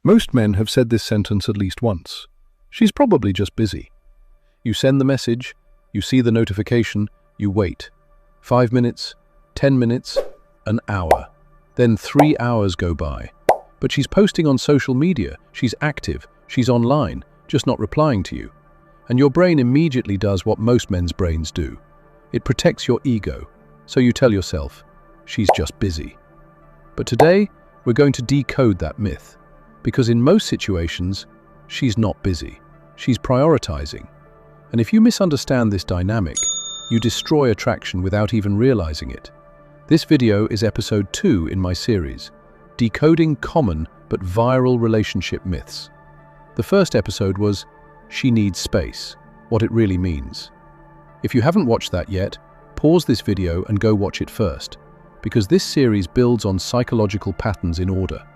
Most men have said this sentence at least once. She's probably just busy. You send the message, you see the notification, you wait. 5 minutes, 10 minutes, an hour. Then 3 hours go by. But she's posting on social media, she's active, she's online, just not replying to you. And your brain immediately does what most men's brains do. It protects your ego, so you tell yourself, she's just busy. But today, we're going to decode that myth, because in most situations, she's not busy. She's prioritizing. And if you misunderstand this dynamic, you destroy attraction without even realizing it. This video is episode 2 in my series, Decoding Common but Viral Relationship Myths. The first episode was, She Needs Space, What It Really Means. If you haven't watched that yet, pause this video and go watch it first, because this series builds on psychological patterns in order.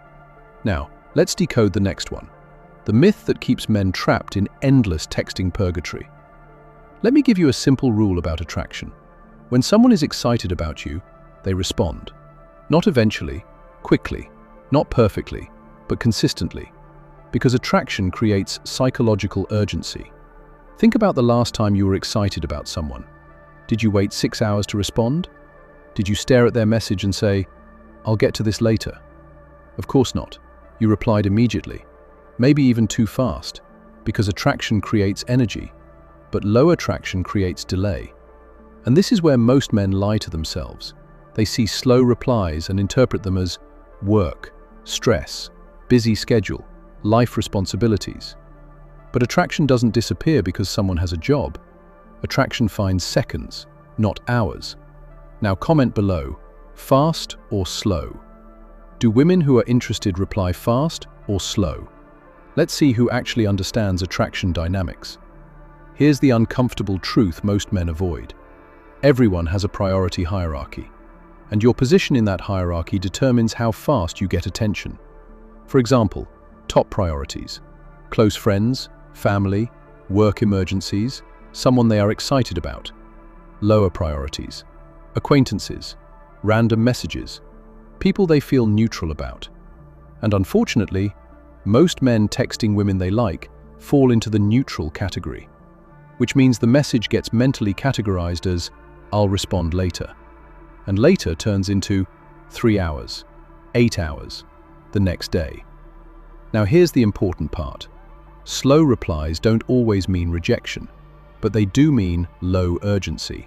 Now, let's decode the next one, the myth that keeps men trapped in endless texting purgatory. Let me give you a simple rule about attraction. When someone is excited about you, they respond. Not eventually, quickly, not perfectly, but consistently. Because attraction creates psychological urgency. Think about the last time you were excited about someone. Did you wait 6 hours to respond? Did you stare at their message and say, "I'll get to this later"? Of course not. You replied immediately, maybe even too fast, because attraction creates energy, but low attraction creates delay. And this is where most men lie to themselves. They see slow replies and interpret them as work, stress, busy schedule, life responsibilities. But attraction doesn't disappear because someone has a job. Attraction finds seconds, not hours. Now comment below, fast or slow? Do women who are interested reply fast or slow? Let's see who actually understands attraction dynamics. Here's the uncomfortable truth most men avoid. Everyone has a priority hierarchy, and your position in that hierarchy determines how fast you get attention. For example, top priorities: close friends, family, work emergencies, someone they are excited about. Lower priorities: acquaintances, random messages, people they feel neutral about. And unfortunately, most men texting women they like fall into the neutral category, which means the message gets mentally categorized as, "I'll respond later." And later turns into 3 hours, 8 hours, the next day. Now here's the important part. Slow replies don't always mean rejection, but they do mean low urgency.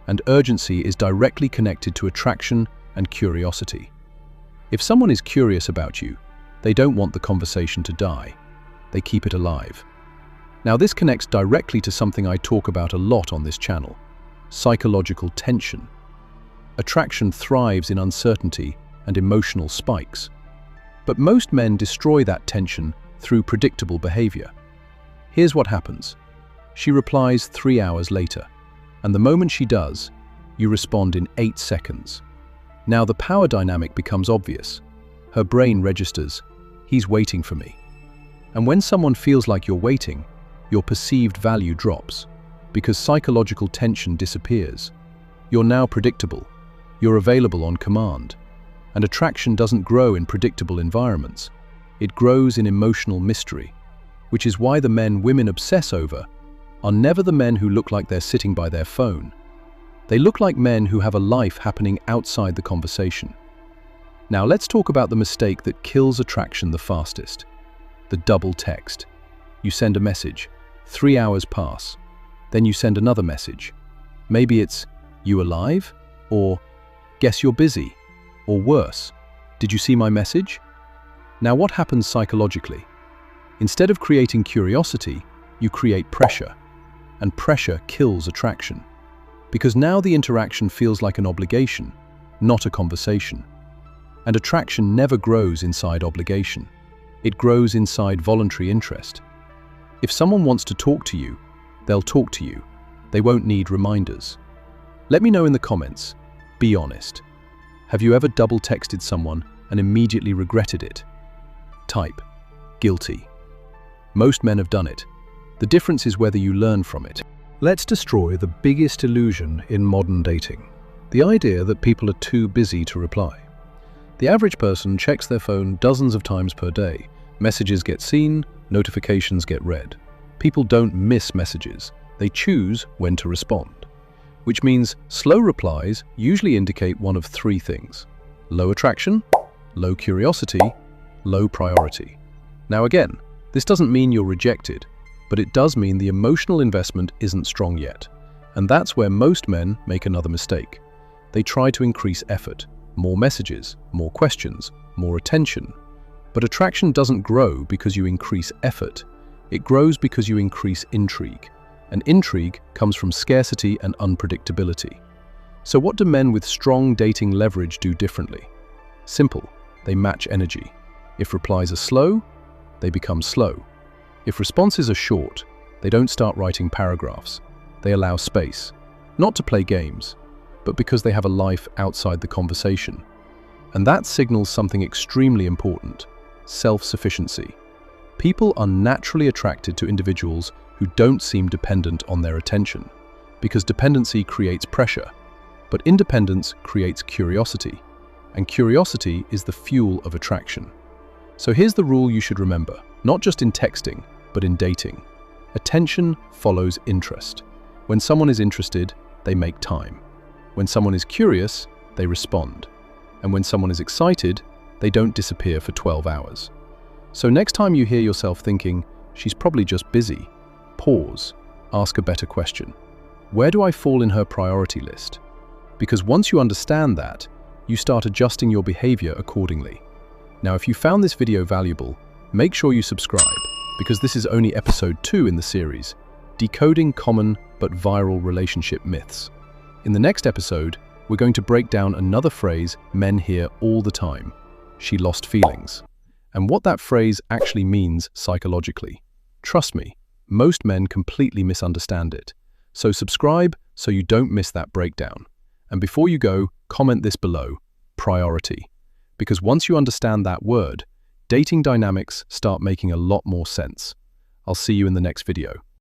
And urgency is directly connected to attraction and curiosity. If someone is curious about you, they don't want the conversation to die. They keep it alive. Now this connects directly to something I talk about a lot on this channel: psychological tension. Attraction thrives in uncertainty and emotional spikes. But most men destroy that tension through predictable behavior. Here's what happens. She replies 3 hours later, and the moment she does, you respond in 8 seconds. Now the power dynamic becomes obvious. Her brain registers, he's waiting for me. And when someone feels like you're waiting, your perceived value drops, because psychological tension disappears. You're now predictable. You're available on command. And attraction doesn't grow in predictable environments. It grows in emotional mystery, which is why the men women obsess over are never the men who look like they're sitting by their phone. They look like men who have a life happening outside the conversation. Now let's talk about the mistake that kills attraction the fastest: the double text. You send a message, 3 hours pass, then you send another message. Maybe it's, "You alive?" or "Guess you're busy," or worse, "Did you see my message?" Now what happens psychologically? Instead of creating curiosity, you create pressure, and pressure kills attraction. Because now the interaction feels like an obligation, not a conversation. And attraction never grows inside obligation. It grows inside voluntary interest. If someone wants to talk to you, they'll talk to you. They won't need reminders. Let me know in the comments. Be honest. Have you ever double texted someone and immediately regretted it? Type, guilty. Most men have done it. The difference is whether you learn from it. Let's destroy the biggest illusion in modern dating: the idea that people are too busy to reply. The average person checks their phone dozens of times per day, Messages get seen, notifications get read. People don't miss messages, they choose when to respond. Which means slow replies usually indicate one of three things: low attraction, low curiosity, low priority. Now again, this doesn't mean you're rejected, but it does mean the emotional investment isn't strong yet. And that's where most men make another mistake. They try to increase effort, more messages, more questions, more attention. But attraction doesn't grow because you increase effort. It grows because you increase intrigue. And intrigue comes from scarcity and unpredictability. So what do men with strong dating leverage do differently? Simple, they match energy. If replies are slow, they become slow. If responses are short, they don't start writing paragraphs. They allow space, not to play games, but because they have a life outside the conversation. And that signals something extremely important: self-sufficiency. People are naturally attracted to individuals who don't seem dependent on their attention, because dependency creates pressure, but independence creates curiosity, and curiosity is the fuel of attraction. So here's the rule you should remember, not just in texting, but in dating. Attention follows interest. When someone is interested, they make time. When someone is curious, they respond. And when someone is excited, they don't disappear for 12 hours. So next time you hear yourself thinking, "She's probably just busy," pause, ask a better question. Where do I fall in her priority list? Because once you understand that, you start adjusting your behavior accordingly. Now, if you found this video valuable, make sure you subscribe, because this is only episode 2 in the series, Decoding Common but Viral Relationship Myths. In the next episode, we're going to break down another phrase men hear all the time: "she lost feelings," and what that phrase actually means psychologically. Trust me, most men completely misunderstand it. So subscribe so you don't miss that breakdown. And before you go, comment this below: priority. Because once you understand that word, dating dynamics start making a lot more sense. I'll see you in the next video.